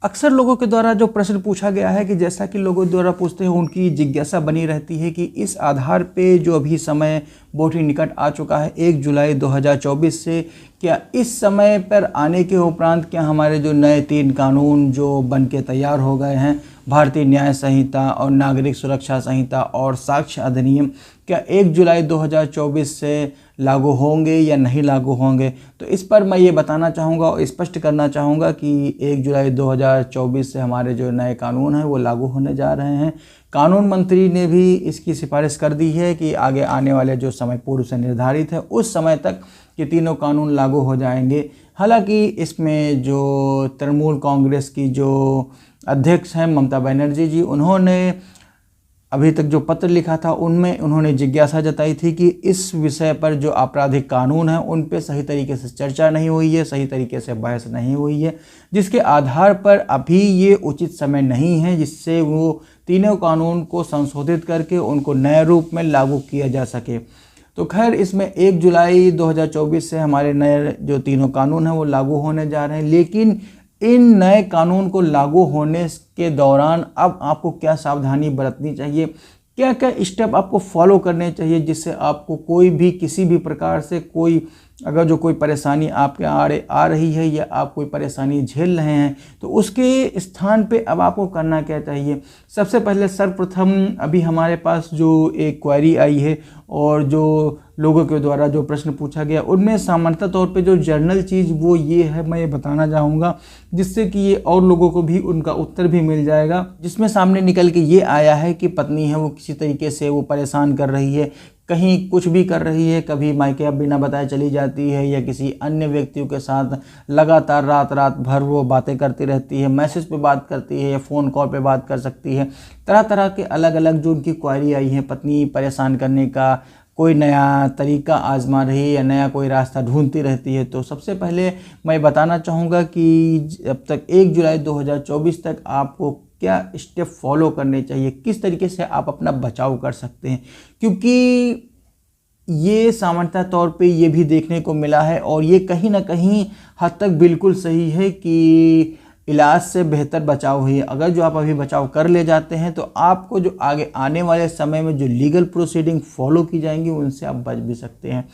अक्सर लोगों के द्वारा जो प्रश्न पूछा गया है कि जैसा कि लोगों द्वारा पूछते हैं, उनकी जिज्ञासा बनी रहती है कि इस आधार पे जो अभी समय बहुत ही निकट आ चुका है 1 जुलाई 2024 से, क्या इस समय पर आने के उपरांत क्या हमारे जो नए 3 कानून जो बन के तैयार हो गए हैं, भारतीय न्याय संहिता और नागरिक सुरक्षा संहिता और साक्ष्य अधिनियम, क्या 1 जुलाई 2024 से लागू होंगे या नहीं लागू होंगे? तो इस पर मैं ये बताना चाहूँगा और स्पष्ट करना चाहूँगा कि 1 जुलाई 2024 से हमारे जो नए कानून हैं वो लागू होने जा रहे हैं। कानून मंत्री ने भी इसकी सिफारिश कर दी है कि आगे आने वाले जो समय पूर्व से निर्धारित है उस समय तक ये तीनों कानून लागू हो जाएंगे। हालांकि इसमें जो तृणमूल कांग्रेस की जो अध्यक्ष हैं ममता बनर्जी जी, उन्होंने अभी तक जो पत्र लिखा था उनमें उन्होंने जिज्ञासा जताई थी कि इस विषय पर जो आपराधिक कानून हैं उन पे सही तरीके से चर्चा नहीं हुई है, सही तरीके से बहस नहीं हुई है, जिसके आधार पर अभी ये उचित समय नहीं है जिससे वो तीनों कानून को संशोधित करके उनको नए रूप में लागू किया जा सके। तो खैर, इसमें 1 जुलाई 2024 से हमारे नए जो तीनों कानून हैं वो लागू होने जा रहे हैं। लेकिन इन नए कानून को लागू होने के दौरान अब आपको क्या सावधानी बरतनी चाहिए, क्या क्या स्टेप आपको फॉलो करने चाहिए जिससे आपको कोई भी किसी भी प्रकार से कोई अगर जो कोई परेशानी आपके आ रही है या आप कोई परेशानी झेल रहे हैं तो उसके स्थान पे अब आपको करना क्या चाहिए। सबसे पहले सर्वप्रथम अभी हमारे पास जो एक क्वेरी आई है और जो लोगों के द्वारा जो प्रश्न पूछा गया उनमें सामान्यतः तौर पे जो जर्नल चीज़ वो ये है, मैं ये बताना चाहूँगा जिससे कि ये और लोगों को भी उनका उत्तर भी मिल जाएगा, जिसमें सामने निकल के ये आया है कि पत्नी है वो किसी तरीके से वो परेशान कर रही है, कहीं कुछ भी कर रही है, कभी मायके अब बिना बताए चली जाती है या किसी अन्य व्यक्तियों के साथ लगातार रात भर वो बातें करती रहती है, मैसेज पे बात करती है या फ़ोन कॉल पे बात कर सकती है। तरह तरह के अलग अलग जो उनकी क्वारी आई है, पत्नी परेशान करने का कोई नया तरीका आजमा रही है या नया कोई रास्ता ढूंढती रहती है। तो सबसे पहले मैं बताना चाहूँगा कि अब तक 1 जुलाई 2024 तक आपको क्या स्टेप फॉलो करने चाहिए, किस तरीके से आप अपना बचाव कर सकते हैं, क्योंकि ये सामान्यतः तौर पे ये भी देखने को मिला है और ये कहीं ना कहीं हद तक बिल्कुल सही है कि इलाज से बेहतर बचाव ही है। अगर जो आप अभी बचाव कर ले जाते हैं तो आपको जो आगे आने वाले समय में जो लीगल प्रोसीडिंग फॉलो की जाएंगी उनसे आप बच भी सकते हैं।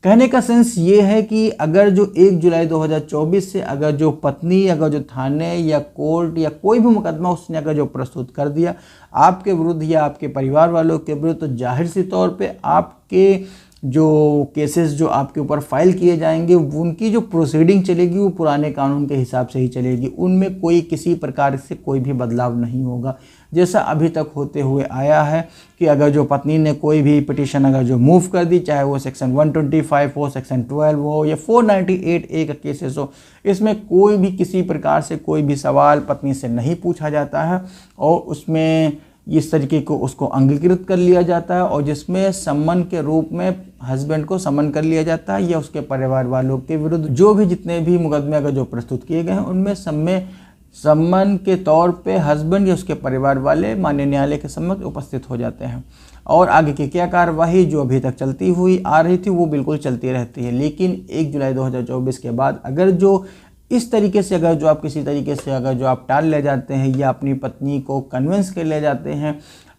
कहने का सेंस ये है कि अगर जो 1 जुलाई 2024 से अगर जो पत्नी अगर जो थाने या कोर्ट या कोई भी मुकदमा उसने अगर जो प्रस्तुत कर दिया आपके विरुद्ध या आपके परिवार वालों के विरुद्ध, तो जाहिर सी तौर पे आपके जो केसेस जो आपके ऊपर फाइल किए जाएंगे उनकी जो प्रोसीडिंग चलेगी वो पुराने कानून के हिसाब से ही चलेगी। उनमें कोई किसी प्रकार से कोई भी बदलाव नहीं होगा, जैसा अभी तक होते हुए आया है कि अगर जो पत्नी ने कोई भी पिटीशन अगर जो मूव कर दी, चाहे वो सेक्शन 125 हो, सेक्शन 12 हो या 498 ए का केसेस हो, इसमें कोई भी किसी प्रकार से कोई भी सवाल पत्नी से नहीं पूछा जाता है और उसमें इस तरीके को उसको अंगीकृत कर लिया जाता है और जिसमें सम्मन के रूप में हस्बैंड को सम्मन कर लिया जाता है या उसके परिवार वालों के विरुद्ध जो भी जितने भी मुकदमे अगर जो प्रस्तुत किए गए हैं उनमें सब में सम्मन के तौर पे हस्बैंड या उसके परिवार वाले माननीय न्यायालय के समक्ष उपस्थित हो जाते हैं और आगे की क्या कार्यवाही जो अभी तक चलती हुई आ रही थी वो बिल्कुल चलती रहती है। लेकिन 1 जुलाई 2024 के बाद अगर जो इस तरीके से अगर जो आप किसी तरीके से अगर जो आप टाल ले जाते हैं या अपनी पत्नी को कन्विंस कर ले जाते हैं,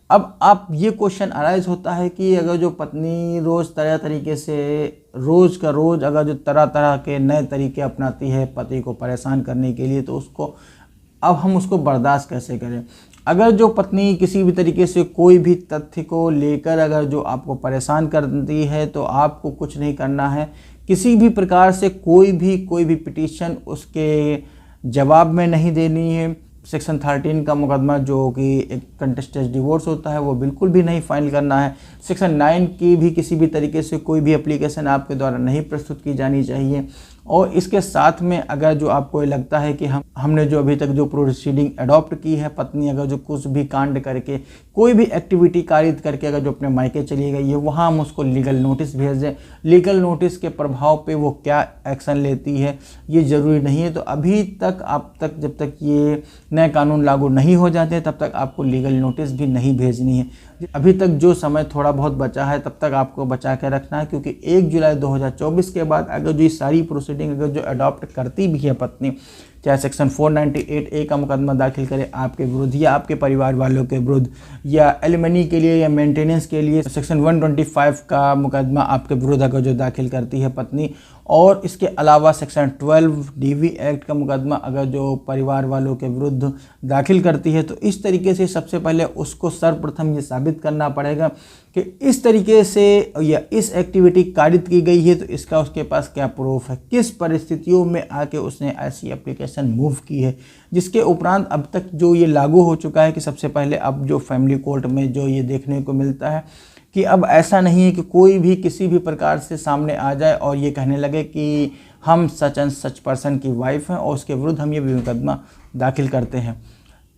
अब आप ये क्वेश्चन अराइज होता है कि अगर जो पत्नी रोज़ तरह तरीके से रोज़ का रोज़ अगर जो तरह तरह के नए तरीके अपनाती है पति को परेशान करने के लिए, तो उसको अब हम उसको बर्दाश्त कैसे करें। अगर जो पत्नी किसी भी तरीके से कोई भी तथ्य को लेकर अगर जो आपको परेशान करती है तो आपको कुछ नहीं करना है, किसी भी प्रकार से कोई भी पिटीशन उसके जवाब में नहीं देनी है। सेक्शन 13 का मुकदमा जो कि एक कंटेस्टेड डिवोर्स होता है वो बिल्कुल भी नहीं फाइल करना है। सेक्शन 9 की भी किसी भी तरीके से कोई भी एप्लीकेशन आपके द्वारा नहीं प्रस्तुत की जानी चाहिए। और इसके साथ में अगर जो आपको लगता है कि हमने जो अभी तक जो प्रोसीडिंग अडॉप्ट की है, पत्नी अगर जो कुछ भी कांड करके कोई भी एक्टिविटी कारित करके अगर जो अपने मायके चली गई है, वहाँ हम उसको लीगल नोटिस भेज दें। लीगल नोटिस के प्रभाव पे वो क्या एक्शन लेती है ये ज़रूरी नहीं है। तो अभी तक आप तक जब तक ये नए कानून लागू नहीं हो जाते तब तक आपको लीगल नोटिस भी नहीं भेजनी है। अभी तक जो समय थोड़ा बहुत बचा है तब तक आपको बचा के रखना है, क्योंकि 1 जुलाई 2024 के बाद अगर जो ये सारी प्रोसीडिंग प्रोसीडिंग अगर जो अडॉप्ट करती भी है पत्नी, चाहे सेक्शन 498A का मुकदमा दाखिल करे आपके विरुद्ध या आपके परिवार वालों के विरुद्ध, या एलिमनी के लिए या मेंटेनेंस के लिए सेक्शन 125 का मुकदमा आपके विरुद्ध अगर जो दाखिल करती है पत्नी, और इसके अलावा सेक्शन 12 DV एक्ट का मुकदमा अगर जो परिवार वालों के विरुद्ध दाखिल करती है, तो इस तरीके से सबसे पहले उसको सर्वप्रथम ये साबित करना पड़ेगा कि इस तरीके से या इस एक्टिविटी कारित की गई है, तो इसका उसके पास क्या प्रूफ है, किस परिस्थितियों में आके उसने ऐसी एप्लीकेशन मूव की है। जिसके उपरांत अब तक जो ये लागू हो चुका है कि सबसे पहले अब जो फैमिली कोर्ट में जो ये देखने को मिलता है कि अब ऐसा नहीं है कि कोई भी किसी भी प्रकार से सामने आ जाए और ये कहने लगे कि हम सच एंड सच पर्सन की वाइफ हैं और उसके विरुद्ध हम ये मुकदमा दाखिल करते हैं।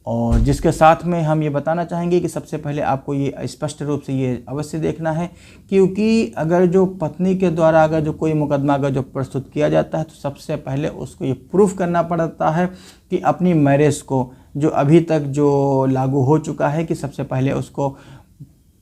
और जिसके साथ में हम ये बताना चाहेंगे कि सबसे पहले आपको ये स्पष्ट रूप से ये अवश्य देखना है, क्योंकि अगर जो पत्नी के द्वारा अगर जो कोई मुकदमा अगर जो प्रस्तुत किया जाता है, तो सबसे पहले उसको ये प्रूफ करना पड़ता है कि अपनी मैरिज को, जो अभी तक जो लागू हो चुका है, कि सबसे पहले उसको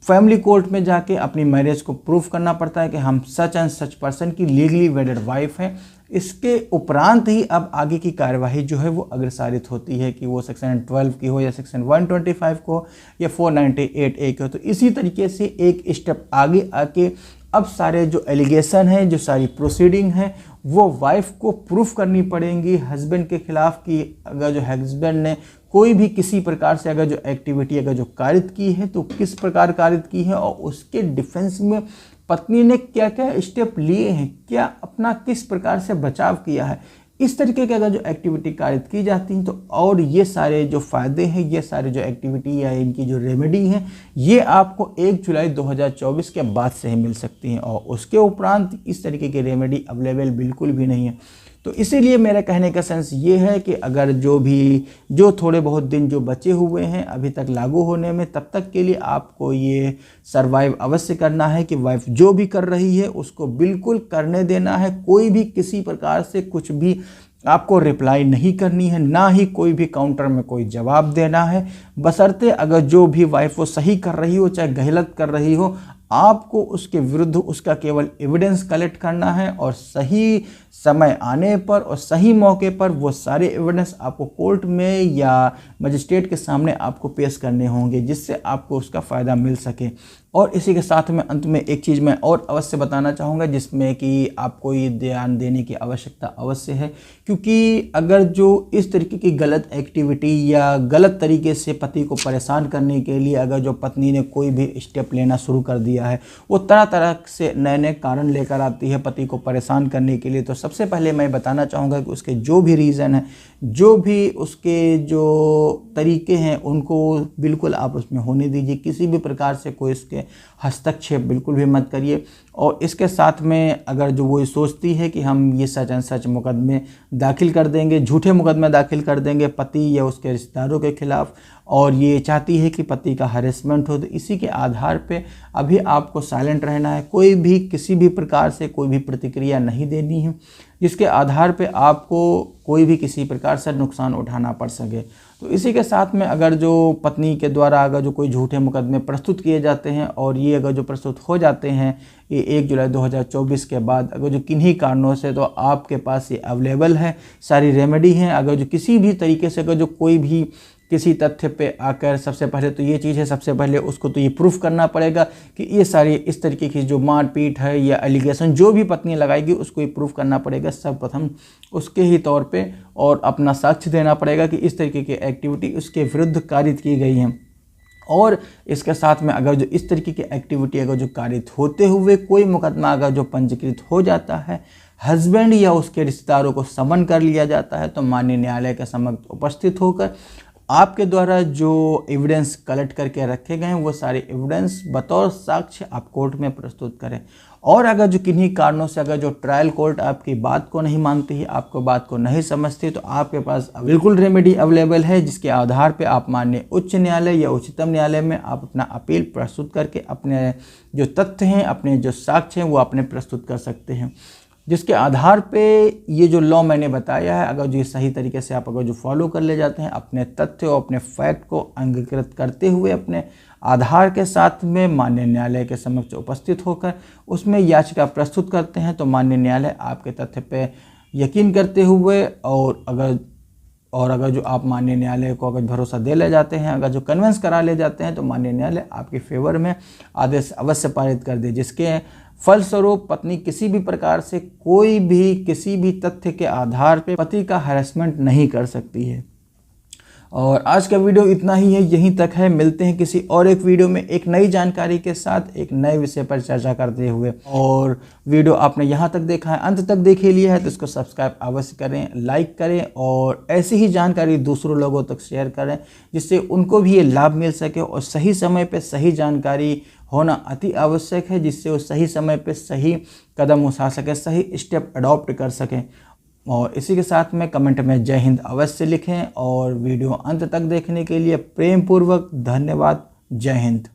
फैमिली कोर्ट में जाके अपनी मैरिज को प्रूफ करना पड़ता है कि हम सच एंड सच पर्सन की लीगली वेडेड वाइफ हैं। इसके उपरांत ही अब आगे की कार्यवाही जो है वो अग्रसारित होती है, कि वो सेक्शन 12 की हो या सेक्शन 125 को या 498A की हो। तो इसी तरीके से एक स्टेप आगे आके अब सारे जो एलिगेशन हैं, जो सारी प्रोसीडिंग है, वो वाइफ को प्रूफ करनी पड़ेंगी हस्बैंड के खिलाफ, कि अगर जो हस्बैंड ने कोई भी किसी प्रकार से अगर जो एक्टिविटी अगर जो कारित की है, तो किस प्रकार कारित की है और उसके डिफेंस में पत्नी ने क्या क्या स्टेप लिए हैं, क्या अपना किस प्रकार से बचाव किया है। इस तरीके की अगर जो एक्टिविटी कारित की जाती हैं, तो और ये सारे जो फ़ायदे हैं, ये सारे जो एक्टिविटी या इनकी जो रेमेडी हैं, ये आपको 1 जुलाई 2024 के बाद से ही मिल सकती हैं, और उसके उपरांत इस तरीके की रेमेडी अवेलेबल बिल्कुल भी नहीं है। तो इसीलिए मेरा कहने का सेंस ये है कि अगर जो थोड़े बहुत दिन जो बचे हुए हैं अभी तक लागू होने में, तब तक के लिए आपको ये सरवाइव अवश्य करना है कि वाइफ जो भी कर रही है उसको बिल्कुल करने देना है। कोई भी किसी प्रकार से कुछ भी आपको रिप्लाई नहीं करनी है, ना ही कोई भी काउंटर में कोई जवाब देना है, बशर्ते अगर जो भी वाइफ वो सही कर रही हो चाहे गलत कर रही हो, आपको उसके विरुद्ध उसका केवल एविडेंस कलेक्ट करना है, और सही समय आने पर और सही मौके पर वो सारे एविडेंस आपको कोर्ट में या मजिस्ट्रेट के सामने आपको पेश करने होंगे, जिससे आपको उसका फ़ायदा मिल सके। और इसी के साथ में अंत में एक चीज़ मैं और अवश्य बताना चाहूँगा, जिसमें कि आपको ये ध्यान देने की आवश्यकता अवश्य है, क्योंकि अगर जो इस तरीके की गलत एक्टिविटी या गलत तरीके से पति को परेशान करने के लिए अगर जो पत्नी ने कोई भी स्टेप लेना शुरू कर दिया है, वो तरह तरह से नए नए कारण लेकर आती है पति को परेशान करने के लिए, तो सबसे पहले मैं बताना चाहूँगा कि उसके जो भी रीज़न है, जो भी उसके जो तरीके हैं, उनको बिल्कुल आप उसमें होने दीजिए। किसी भी प्रकार से कोई इसके हस्तक्षेप बिल्कुल भी मत करिए। और इसके साथ में अगर जो वो सोचती है कि हम ये सच एंड सच मुकदमे दाखिल कर देंगे, झूठे मुकदमे दाखिल कर देंगे पति या उसके रिश्तेदारों के खिलाफ, और ये चाहती है कि पति का हरेसमेंट हो, तो इसी के आधार पे अभी आपको साइलेंट रहना है। कोई भी किसी भी प्रकार से कोई भी प्रतिक्रिया नहीं देनी है, जिसके आधार पे आपको कोई भी किसी प्रकार से नुकसान उठाना पड़ सके। तो इसी के साथ में अगर जो पत्नी के द्वारा अगर जो कोई झूठे मुकदमे प्रस्तुत किए जाते हैं, और ये अगर जो प्रस्तुत हो जाते हैं ये 1 जुलाई 2024 के बाद, अगर जो किन्हीं कारणों से, तो आपके पास ये अवेलेबल है, सारी रेमेडी हैं। अगर जो किसी भी तरीके से अगर जो कोई भी किसी तथ्य पे आकर, सबसे पहले तो ये चीज़ है, सबसे पहले उसको तो ये प्रूफ करना पड़ेगा कि ये सारी इस तरीके की जो मारपीट है या एलिगेशन जो भी पत्नी लगाएगी, उसको ये प्रूफ करना पड़ेगा सर्वप्रथम उसके ही तौर पे, और अपना साक्ष्य देना पड़ेगा कि इस तरीके की एक्टिविटी उसके विरुद्ध कारित की गई है। और इसके साथ में अगर जो इस तरीके की एक्टिविटी अगर जो कारित होते हुए कोई मुकदमा अगर जो पंजीकृत हो जाता है, हस्बैंड या उसके रिश्तेदारों को समन कर लिया जाता है, तो माननीय न्यायालय के समक्ष उपस्थित होकर आपके द्वारा जो एविडेंस कलेक्ट करके रखे गए हैं, वो सारे एविडेंस बतौर साक्ष्य आप कोर्ट में प्रस्तुत करें। और अगर जो किन्हीं कारणों से अगर जो ट्रायल कोर्ट आपकी बात को नहीं मानती है, आपको बात को नहीं समझती, तो आपके पास बिल्कुल रेमेडी अवेलेबल है, जिसके आधार पे आप माननीय उच्च न्यायालय या उच्चतम न्यायालय में आप अपना अपील प्रस्तुत करके अपने जो तथ्य हैं, अपने जो साक्ष्य हैं, वो अपने प्रस्तुत कर सकते हैं। जिसके आधार पे ये जो लॉ मैंने बताया है, अगर जो ये सही तरीके से आप अगर जो फॉलो कर ले जाते हैं, अपने तथ्य और अपने फैक्ट को अंगीकृत करते हुए अपने आधार के साथ में माननीय न्यायालय के समक्ष उपस्थित होकर उसमें याचिका प्रस्तुत करते हैं, तो माननीय न्यायालय आपके तथ्य पे यकीन करते हुए और अगर जो आप माननीय न्यायालय को अगर भरोसा दे ले जाते हैं, अगर जो कन्विंस करा ले जाते हैं, तो माननीय न्यायालय आपके फेवर में आदेश अवश्य पारित कर दे, जिसके फलस्वरूप पत्नी किसी भी प्रकार से कोई भी किसी भी तथ्य के आधार पर पति का हैरेसमेंट नहीं कर सकती है। और आज का वीडियो इतना ही है, यहीं तक है। मिलते हैं किसी और एक वीडियो में एक नई जानकारी के साथ, एक नए विषय पर चर्चा करते हुए। और वीडियो आपने यहाँ तक देखा है, अंत तक देख लिया है, तो इसको सब्सक्राइब अवश्य करें, लाइक करें और ऐसी ही जानकारी दूसरों लोगों तक शेयर करें, जिससे उनको भी ये लाभ मिल सके। और सही समय पर सही जानकारी होना अति आवश्यक है, जिससे वो सही समय पर सही कदम उठा सके, सही स्टेप अडॉप्ट कर सकें। और इसी के साथ में कमेंट में जय हिंद अवश्य लिखें। और वीडियो अंत तक देखने के लिए प्रेम पूर्वक धन्यवाद। जय हिंद।